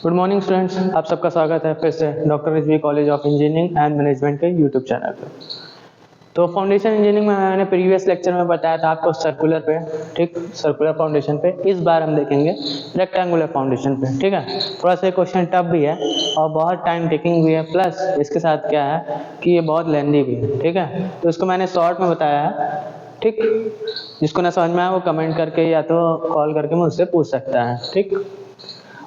Good morning students, आप सबका स्वागत है फिर से doctor Rizvi college of engineering and management के यूट्यूब चैनल पे। तो फाउंडेशन इंजीनियरिंग में मैंने प्रीवियस लेक्चर में बताया था आपको सर्कुलर पे, ठीक, सर्कुलर फाउंडेशन पे। इस बार हम देखेंगे रेक्टेंगुलर फाउंडेशन पे, ठीक है। थोड़ा सा क्वेश्चन टफ भी है और बहुत टाइम टेकिंग भी है, प्लस इसके साथ क्या है कि ये बहुत लेंदी भी है, ठीक है। तो इसको मैंने शॉर्ट में बताया है, ठीक। जिसको ना समझ में आए वो कमेंट करके या तो कॉल करके मुझसे पूछ सकता है, ठीक।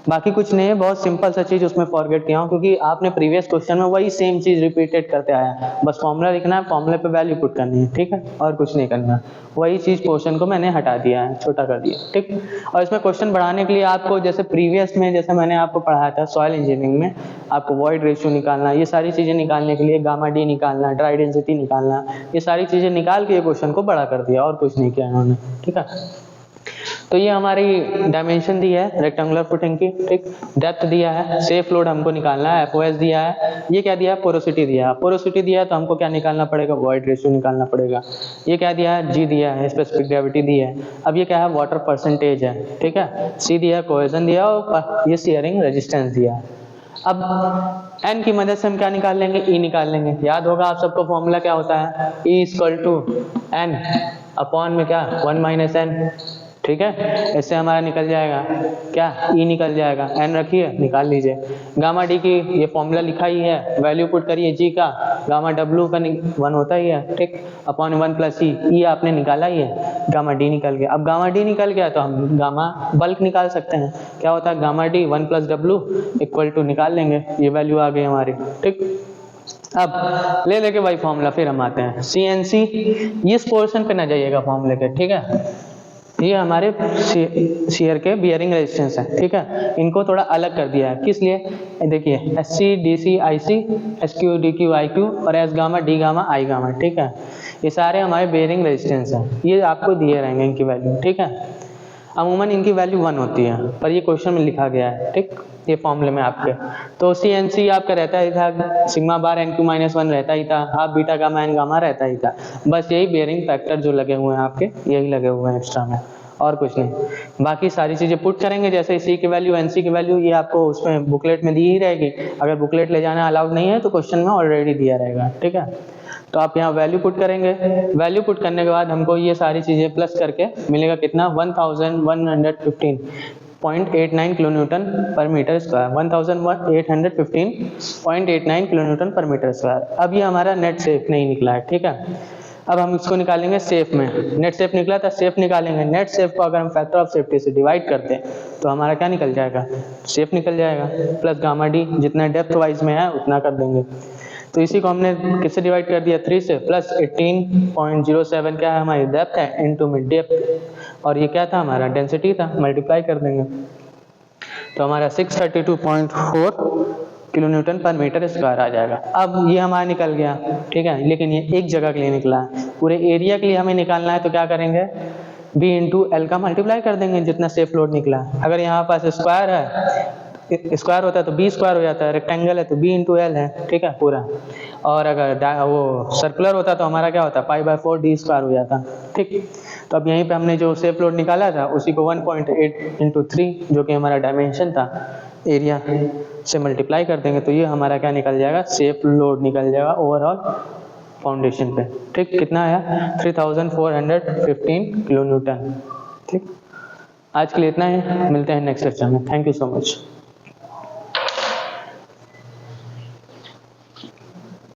बाकी कुछ नहीं है, बहुत सिंपल सा चीज उसमें फॉरगेट किया हूँ क्योंकि आपने प्रीवियस क्वेश्चन में वही सेम चीज रिपीटेड करते आया है। बस फॉर्मूला लिखना है, फॉर्मूले पे वैल्यू पुट करनी है, ठीक है, और कुछ नहीं करना। वही चीज क्वेश्चन को मैंने हटा दिया है, छोटा कर दिया, ठीक। और इसमें क्वेश्चन बढ़ाने के लिए आपको जैसे प्रीवियस में जैसे मैंने आपको पढ़ाया था सॉइल इंजीनियरिंग में, आपको वॉइड रेशियो निकालना, ये सारी चीजें निकालने के लिए गामा डी निकालना, ड्राई डेंसिटी निकालना, ये सारी चीजें निकाल के ये क्वेश्चन को बड़ा कर दिया और कुछ नहीं किया इन्होंने, ठीक है। तो ये हमारी डायमेंशन दी है रेक्टेंगुलर फुटिंग की, ठीक। डेप्थ दिया है, सेफ लोड हमको निकालना है, एफओएस दिया है, ये क्या दिया है, पोरोसिटी दिया है। पोरोसिटी दिया है तो हमको क्या निकालना पड़ेगा, वॉइड रेशियो निकालना पड़ेगा। ये क्या दिया है, जी दिया है, स्पेसिफिक ग्रेविटी दी है। अब ये क्या है, वाटर परसेंटेज है, ठीक है। सी दिया है, कोहेजन दिया और ये शियरिंग रेजिस्टेंस दिया है। अब एन की मदद से हम क्या निकाल लेंगे, ई निकाल लेंगे। याद होगा आप सबको फॉर्मूला क्या होता है, E equal to N upon में क्या 1 माइनस एन, ठीक है। इससे हमारा निकल जाएगा क्या, ई निकल जाएगा। एन रखिए, निकाल लीजिए। गामा डी की ये फॉर्मूला लिखा ही है, वैल्यू पुट करिए जी का, गामा डब्ल्यू का 1 होता ही है, ठीक, अपॉन 1 प्लस ई आपने निकाला ही है, गामा डी निकल गया। अब गामा डी निकल गया तो हम गामा बल्क निकाल सकते हैं। क्या होता है, gamma D 1 plus W equal to निकाल लेंगे, ये वैल्यू आ गई हमारी, ठीक। अब ले लेके वही फॉर्मूला फिर हम आते हैं CNC। इस पोर्शन पे ना जाइएगा फॉर्मूले के, ठीक है। ये हमारे शियर के बियरिंग रेजिस्टेंस है, ठीक है। इनको थोड़ा अलग कर दिया है, किस लिए, देखिए SC DC IC SQ DQ IQ और S gamma D gamma I gamma, ठीक है। ये सारे हमारे बियरिंग रेजिस्टेंस हैं, ये आपको दिए रहेंगे इनकी वैल्यू, ठीक है। अमूमन इनकी वैल्यू 1 होती है, पर ये क्वेश्चन में लिखा गया है, ठीक, ये फॉर्मूले में आपके। तो CNC आपका रहता ही था, सिग्मा बार NQ-1 रहता ही था, half beta gamma N gamma रहता ही था। बस यही बेयरिंग फैक्टर जो लगे हुए हैं आपके, यही लगे हुए हैं एक्स्ट्रा में, और कुछ नहीं। बाकी सारी चीजें पुट करेंगे, जैसे C की वैल्यू NC की वैल्यू ये आपको उसमें बुकलेट में दी ही रहेगी। अगर बुकलेट ले जाना अलाउड नहीं है तो क्वेश्चन में ऑलरेडी दिया रहेगा, ठीक है। तो आप यहाँ वैल्यू पुट करेंगे, वैल्यू पुट करने के बाद हमको ये सारी चीजें प्लस करके मिलेगा कितना, 1115.89 किलोन्यूटन पर मीटर स्क्वायर, 1815.89 किलोन्यूटन पर मीटर स्क्वायर। अब ये हमारा नेट सेफ नहीं निकला है, ठीक है। अब हम इसको निकालेंगे सेफ में, नेट सेफ निकला था, सेफ निकालेंगे। नेट सेफ को अगर हम फैक्टर ऑफ सेफ्टी से डिवाइड करते हैं तो हमारा क्या निकल जाएगा, सेफ निकल जाएगा, प्लस गामा डी जितना डेप्थ वाइज में है उतना कर देंगे। तो इसी को हमने किससे डिवाइड कर दिया, 3 से, प्लस 18.07 क्या है हमारी डेप्थ है, इनटू में डेप्थ, और ये क्या था हमारा डेंसिटी था, मल्टीप्लाई कर देंगे तो हमारा 632.4 किलोन्यूटन पर मीटर स्क्वायर आ जाएगा। अब ये हमारा निकल गया, ठीक है, लेकिन ये एक जगह के लिए निकला है। पूरे एरिया के लिए हमें निकालना है तो क्या करेंगे, B इंटू एल का मल्टीप्लाई कर देंगे जितना सेफ लोड निकला है। अगर यहाँ पास स्क्वायर है, स्क्वायर होता है तो B स्क्वायर हो जाता है, रेक्टेंगल है तो B इंटू एल है, ठीक है, पूरा। और अगर वो सर्कुलर होता तो हमारा क्या होता, π/4 D स्क्वायर हो जाता, ठीक। तो अब यहीं पे हमने जो सेफ लोड निकाला था उसी को 1.8 इंटू 3 जो कि हमारा डायमेंशन था एरिया से मल्टीप्लाई कर देंगे तो ये हमारा क्या निकल जाएगा, सेफ लोड निकल जाएगा ओवरऑल फाउंडेशन पे, ठीक। कितना आया, 3415 किलोन्यूटन, ठीक। आज के लिए इतना ही, मिलते हैं नेक्स्ट लेक्चर में। Thank you so much.